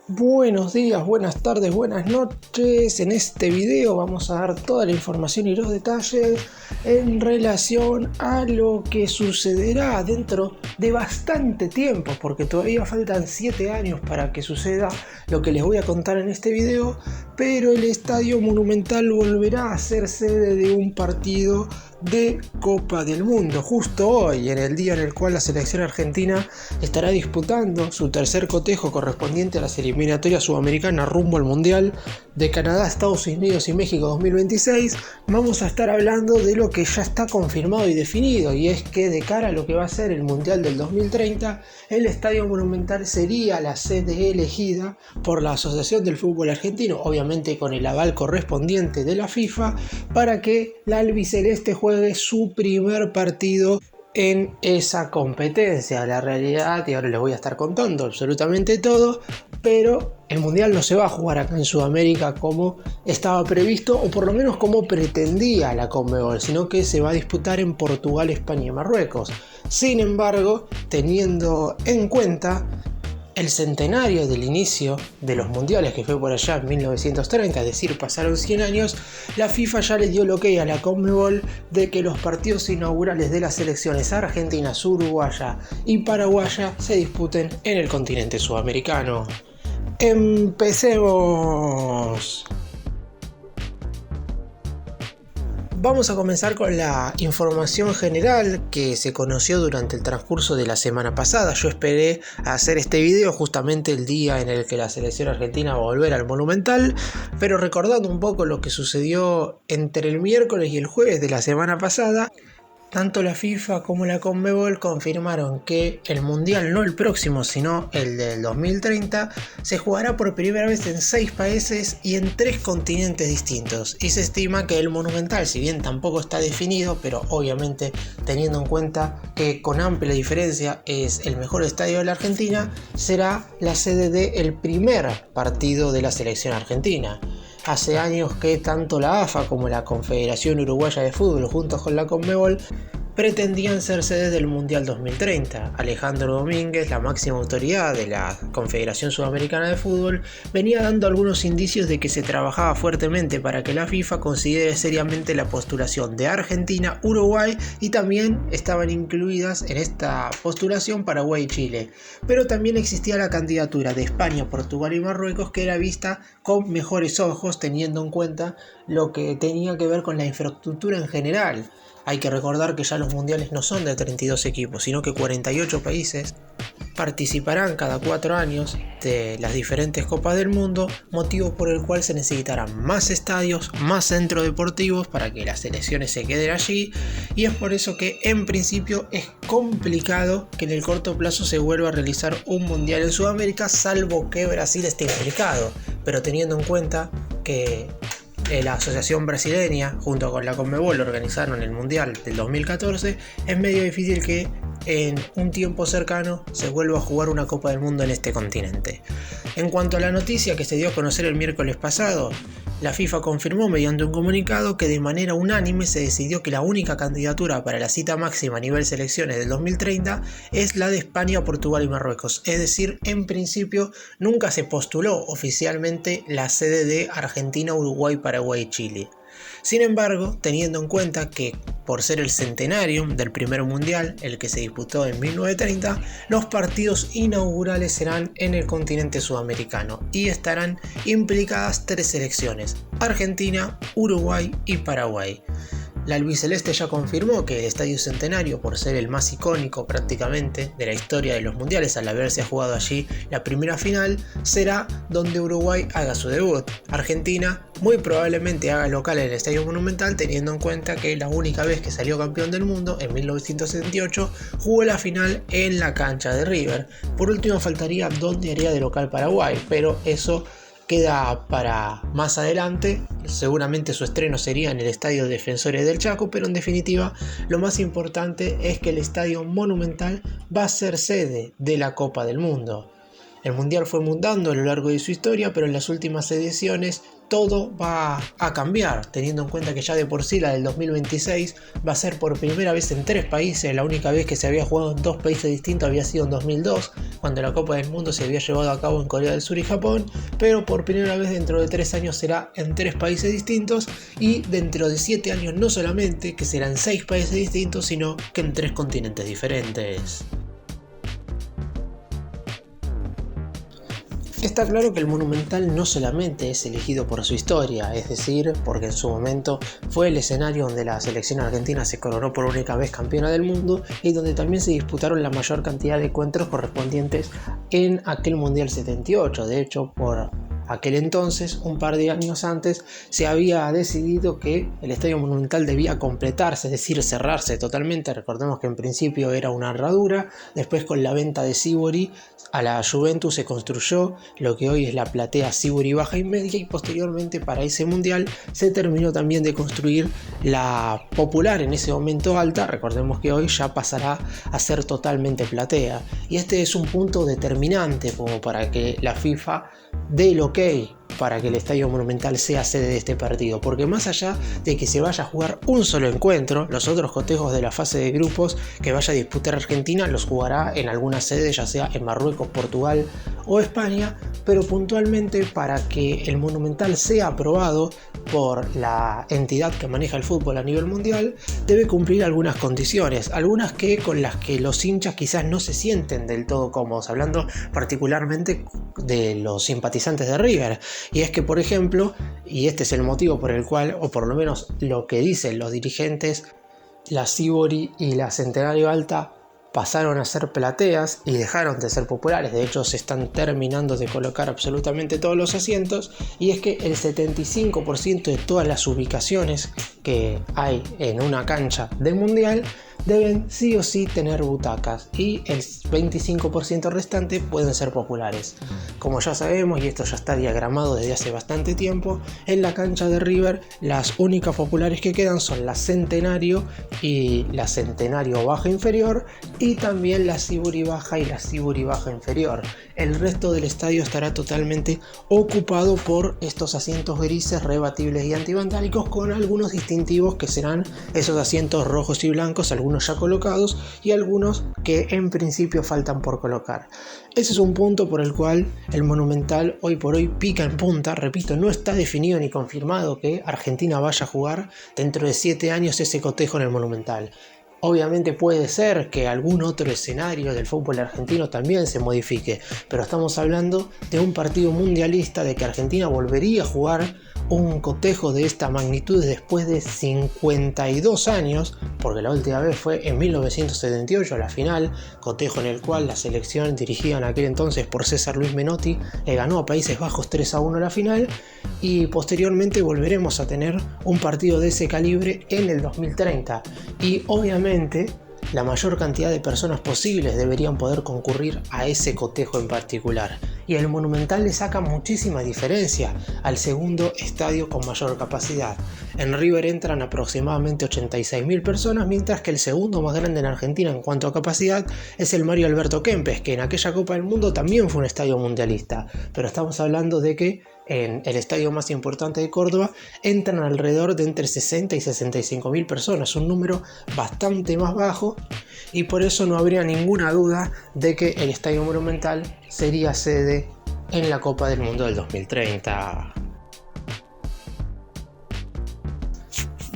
Buenos días, buenas tardes, buenas noches. En este video vamos a dar toda la información y los detalles en relación a lo que sucederá dentro de bastante tiempo, porque todavía faltan 7 años para que suceda lo que les voy a contar en este video, pero el Estadio Monumental volverá a ser sede de un partido de Copa del Mundo, justo hoy, en el día en el cual la selección argentina estará disputando su tercer cotejo correspondiente a las eliminatorias sudamericanas rumbo al Mundial de Canadá, Estados Unidos y México 2026. Vamos a estar hablando de lo que ya está confirmado y definido, y es que de cara a lo que va a ser el Mundial del 2030, el Estadio Monumental sería la sede elegida por la Asociación del Fútbol Argentino, obviamente con el aval correspondiente de la FIFA, para que la albiceleste juegue su primer partido en esa competencia. La realidad, y ahora les voy a estar contando absolutamente todo, pero el Mundial no se va a jugar acá en Sudamérica como estaba previsto, o por lo menos como pretendía la Conmebol, sino que se va a disputar en Portugal, España y Marruecos. Sin embargo, teniendo en cuenta el centenario del inicio de los mundiales, que fue por allá en 1930, es decir, pasaron 100 años, la FIFA ya le dio el ok a la Conmebol de que los partidos inaugurales de las selecciones argentinas, uruguaya y paraguaya se disputen en el continente sudamericano. ¡Empecemos! Vamos a comenzar con la información general que se conoció durante el transcurso de la semana pasada. Yo esperé hacer este video justamente el día en el que la selección argentina va a volver al Monumental, pero recordando un poco lo que sucedió entre el miércoles y el jueves de la semana pasada, tanto la FIFA como la Conmebol confirmaron que el Mundial, no el próximo, sino el del 2030, se jugará por primera vez en 6 países y en 3 continentes distintos. Y se estima que el Monumental, si bien tampoco está definido, pero obviamente teniendo en cuenta que con amplia diferencia es el mejor estadio de la Argentina, será la sede del primer partido de la selección argentina. Hace años que tanto la AFA como la Confederación Uruguaya de Fútbol, juntos con la Conmebol, pretendían ser sedes del Mundial 2030. Alejandro Domínguez, la máxima autoridad de la Confederación Sudamericana de Fútbol, venía dando algunos indicios de que se trabajaba fuertemente para que la FIFA considere seriamente la postulación de Argentina, Uruguay, y también estaban incluidas en esta postulación Paraguay y Chile. Pero también existía la candidatura de España, Portugal y Marruecos, que era vista con mejores ojos teniendo en cuenta lo que tenía que ver con la infraestructura en general. Hay que recordar que ya los mundiales no son de 32 equipos, sino que 48 países participarán cada 4 años de las diferentes copas del mundo, motivo por el cual se necesitarán más estadios, más centros deportivos para que las selecciones se queden allí, y es por eso que en principio es complicado que en el corto plazo se vuelva a realizar un mundial en Sudamérica, salvo que Brasil esté implicado, pero teniendo en cuenta que la Asociación Brasileña junto con la Conmebol organizaron el Mundial del 2014, es medio difícil que en un tiempo cercano se vuelva a jugar una Copa del Mundo en este continente. En cuanto a la noticia que se dio a conocer el miércoles pasado, la FIFA confirmó mediante un comunicado que de manera unánime se decidió que la única candidatura para la cita máxima a nivel selecciones del 2030 es la de España, Portugal y Marruecos. Es decir, en principio nunca se postuló oficialmente la sede de Argentina, Uruguay, Paraguay y Chile. Sin embargo, teniendo en cuenta que por ser el centenario del primer mundial, el que se disputó en 1930, los partidos inaugurales serán en el continente sudamericano y estarán implicadas 3 selecciones: Argentina, Uruguay y Paraguay. La albiceleste ya confirmó que el Estadio Centenario, por ser el más icónico prácticamente de la historia de los mundiales al haberse jugado allí la primera final, será donde Uruguay haga su debut. Argentina muy probablemente haga local en el Estadio Monumental, teniendo en cuenta que la única vez que salió campeón del mundo, en 1978, jugó la final en la cancha de River. Por último faltaría donde haría de local Paraguay, pero eso queda para más adelante. Seguramente su estreno sería en el Estadio Defensores del Chaco, pero en definitiva lo más importante es que el Estadio Monumental va a ser sede de la Copa del Mundo. El Mundial fue mutando a lo largo de su historia, pero en las últimas ediciones todo va a cambiar, teniendo en cuenta que ya de por sí la del 2026 va a ser por primera vez en 3 países. La única vez que se había jugado en 2 países distintos había sido en 2002, cuando la Copa del Mundo se había llevado a cabo en Corea del Sur y Japón, pero por primera vez dentro de 3 años será en 3 países distintos, y dentro de 7 años no solamente que serán 6 países distintos, sino que en 3 continentes diferentes. Está claro que el Monumental no solamente es elegido por su historia, es decir, porque en su momento fue el escenario donde la selección argentina se coronó por única vez campeona del mundo y donde también se disputaron la mayor cantidad de encuentros correspondientes en aquel Mundial 78. De hecho, por aquel entonces, un par de años antes, se había decidido que el Estadio Monumental debía completarse, es decir, cerrarse totalmente. Recordemos que en principio era una herradura, después con la venta de Sívori a la Juventus se construyó lo que hoy es la platea Sívori Baja y Media, y posteriormente para ese mundial se terminó también de construir la popular, en ese momento alta. Recordemos que hoy ya pasará a ser totalmente platea, y este es un punto determinante como para que la FIFA dé el ok para que el Estadio Monumental sea sede de este partido, porque más allá de que se vaya a jugar un solo encuentro, los otros cotejos de la fase de grupos que vaya a disputar Argentina los jugará en alguna sede, ya sea en Marruecos, Portugal o España, pero puntualmente para que el Monumental sea aprobado por la entidad que maneja el fútbol a nivel mundial, debe cumplir algunas condiciones, algunas con las que los hinchas quizás no se sienten del todo cómodos, hablando particularmente de los simpatizantes de River. Y es que, por ejemplo, y este es el motivo por el cual, o por lo menos lo que dicen los dirigentes, la Sívori y la Centenario Alta pasaron a ser plateas y dejaron de ser populares. De hecho, se están terminando de colocar absolutamente todos los asientos, y es que el 75% de todas las ubicaciones que hay en una cancha de mundial deben sí o sí tener butacas, y el 25% restante pueden ser populares. Como ya sabemos, y esto ya está diagramado desde hace bastante tiempo, en la cancha de River las únicas populares que quedan son la Centenario y la Centenario Baja Inferior, y también la Sívori Baja y la Sívori Baja Inferior. El resto del estadio estará totalmente ocupado por estos asientos grises, rebatibles y antivandálicos, con algunos distintivos que serán esos asientos rojos y blancos, algunos ya colocados y algunos que en principio faltan por colocar. Ese es un punto por el cual el Monumental hoy por hoy pica en punta. Repito, no está definido ni confirmado que Argentina vaya a jugar dentro de 7 años ese cotejo en el Monumental. Obviamente puede ser que algún otro escenario del fútbol argentino también se modifique, pero estamos hablando de un partido mundialista, de que Argentina volvería a jugar un cotejo de esta magnitud después de 52 años, porque la última vez fue en 1978, la final, cotejo en el cual la selección dirigida en aquel entonces por César Luis Menotti le ganó a Países Bajos 3-1 la final, y posteriormente volveremos a tener un partido de ese calibre en el 2030, y obviamente la mayor cantidad de personas posibles deberían poder concurrir a ese cotejo en particular, y el Monumental le saca muchísima diferencia al segundo estadio con mayor capacidad. En River entran aproximadamente 86.000 personas, mientras que el segundo más grande en Argentina en cuanto a capacidad es el Mario Alberto Kempes, que en aquella Copa del Mundo también fue un estadio mundialista, pero estamos hablando de que en el estadio más importante de Córdoba entran alrededor de entre 60 y 65.000 personas, un número bastante más bajo, y por eso no habría ninguna duda de que el Estadio Monumental sería sede en la Copa del Mundo del 2030.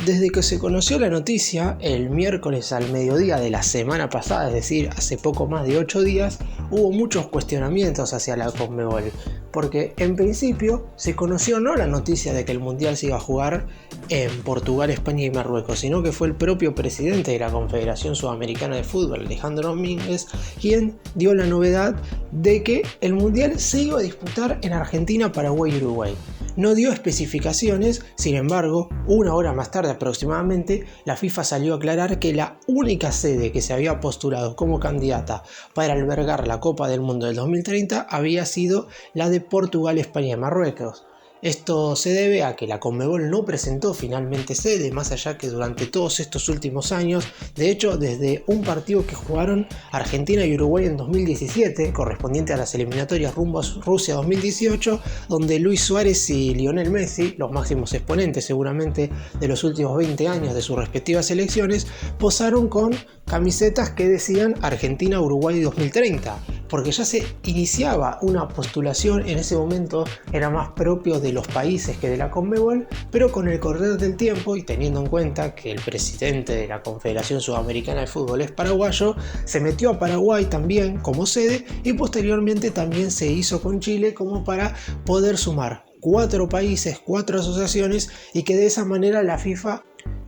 Desde que se conoció la noticia el miércoles al mediodía de la semana pasada, es decir, hace poco más de 8 días, hubo muchos cuestionamientos hacia la Conmebol, porque en principio se conoció no la noticia de que el Mundial se iba a jugar en Portugal, España y Marruecos, sino que fue el propio presidente de la Confederación Sudamericana de Fútbol, Alejandro Domínguez, quien dio la novedad de que el Mundial se iba a disputar en Argentina, Paraguay y Uruguay. No dio especificaciones, sin embargo, una hora más tarde aproximadamente, la FIFA salió a aclarar que la única sede que se había postulado como candidata para albergar la Copa del Mundo del 2030 había sido la de Portugal, España y Marruecos. Esto se debe a que la Conmebol no presentó finalmente sede, más allá que durante todos estos últimos años, de hecho desde un partido que jugaron Argentina y Uruguay en 2017, correspondiente a las eliminatorias rumbo a Rusia 2018, donde Luis Suárez y Lionel Messi, los máximos exponentes seguramente de los últimos 20 años de sus respectivas selecciones, posaron con camisetas que decían Argentina-Uruguay 2030, porque ya se iniciaba una postulación, en ese momento era más propio de los países que de la Conmebol, pero con el correr del tiempo y teniendo en cuenta que el presidente de la Confederación Sudamericana de Fútbol es paraguayo, se metió a Paraguay también como sede y posteriormente también se hizo con Chile como para poder sumar 4 países, 4 asociaciones y que de esa manera la FIFA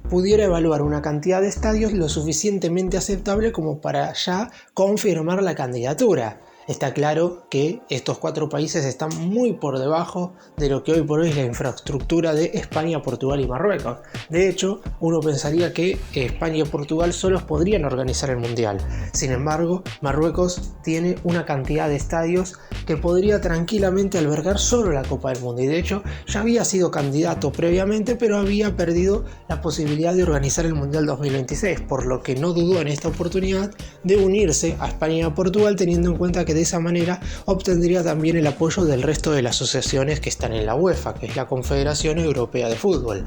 pudiera evaluar una cantidad de estadios lo suficientemente aceptable como para ya confirmar la candidatura. Está claro que estos 4 países están muy por debajo de lo que hoy por hoy es la infraestructura de España, Portugal y Marruecos. De hecho, uno pensaría que España y Portugal solos podrían organizar el Mundial. Sin embargo, Marruecos tiene una cantidad de estadios que podría tranquilamente albergar solo la Copa del Mundo. Y de hecho, ya había sido candidato previamente, pero había perdido la posibilidad de organizar el Mundial 2026, por lo que no dudó en esta oportunidad de unirse a España y a Portugal, teniendo en cuenta que de esa manera obtendría también el apoyo del resto de las asociaciones que están en la UEFA, que es la Confederación Europea de Fútbol.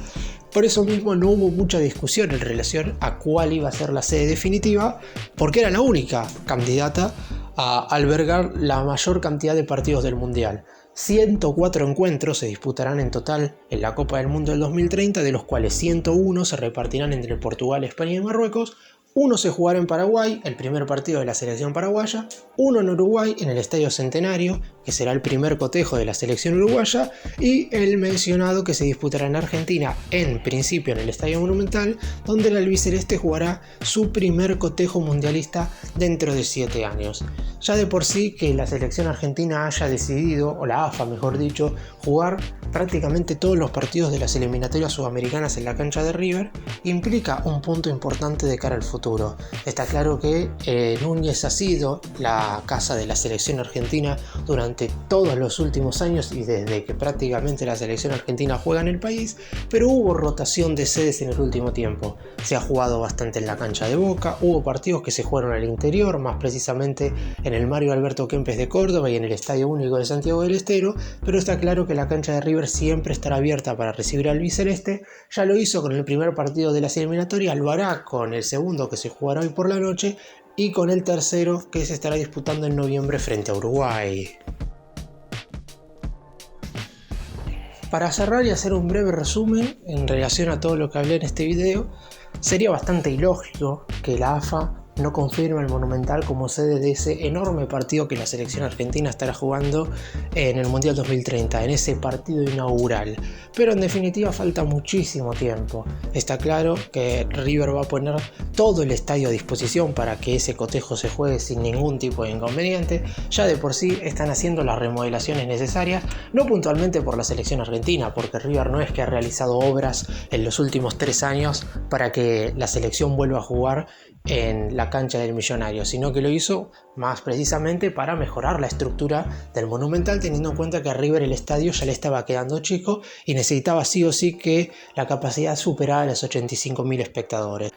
Por eso mismo no hubo mucha discusión en relación a cuál iba a ser la sede definitiva, porque era la única candidata a albergar la mayor cantidad de partidos del Mundial. 104 encuentros se disputarán en total en la Copa del Mundo del 2030, de los cuales 101 se repartirán entre Portugal, España y Marruecos. Uno se jugará en Paraguay, el primer partido de la selección paraguaya, uno en Uruguay, en el Estadio Centenario, que será el primer cotejo de la selección uruguaya, y el mencionado que se disputará en Argentina, en principio en el Estadio Monumental, donde el albiceleste jugará su primer cotejo mundialista dentro de 7 años. Ya de por sí que la selección argentina haya decidido, o la AFA mejor dicho, jugar prácticamente todos los partidos de las eliminatorias sudamericanas en la cancha de River, implica un punto importante de cara al futuro. Está claro que Núñez ha sido la casa de la selección argentina durante todos los últimos años y desde que prácticamente la selección argentina juega en el país, pero hubo rotación de sedes en el último tiempo. Se ha jugado bastante en la cancha de Boca, hubo partidos que se jugaron al interior, más precisamente en el Mario Alberto Kempes de Córdoba y en el Estadio Único de Santiago del Estero, pero está claro que la cancha de River siempre estará abierta para recibir al albiceleste. Ya lo hizo con el primer partido de las eliminatorias, lo hará con el segundo que se jugará hoy por la noche y con el tercero que se estará disputando en noviembre frente a Uruguay. Para cerrar y hacer un breve resumen en relación a todo lo que hablé en este video, sería bastante ilógico que la AFA no confirma el Monumental como sede de ese enorme partido que la selección argentina estará jugando en el Mundial 2030, en ese partido inaugural. Pero en definitiva falta muchísimo tiempo. Está claro que River va a poner todo el estadio a disposición para que ese cotejo se juegue sin ningún tipo de inconveniente. Ya de por sí están haciendo las remodelaciones necesarias, no puntualmente por la selección argentina, porque River no es que ha realizado obras en los últimos 3 años para que la selección vuelva a jugar en la cancha del Millonario, sino que lo hizo más precisamente para mejorar la estructura del Monumental, teniendo en cuenta que a River el estadio ya le estaba quedando chico y necesitaba sí o sí que la capacidad superara los 85.000 espectadores.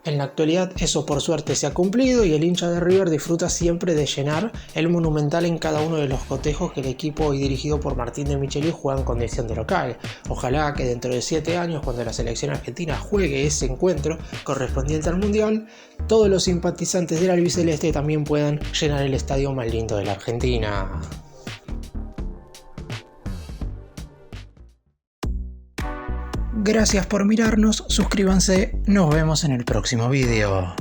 En la actualidad eso por suerte se ha cumplido y el hincha de River disfruta siempre de llenar el Monumental en cada uno de los cotejos que el equipo hoy dirigido por Martín de Michelis juega en condición de local. Ojalá que dentro de 7 años, cuando la selección argentina juegue ese encuentro correspondiente al Mundial, todos los simpatizantes del albiceleste también puedan llenar el estadio más lindo de la Argentina. Gracias por mirarnos, suscríbanse, nos vemos en el próximo video.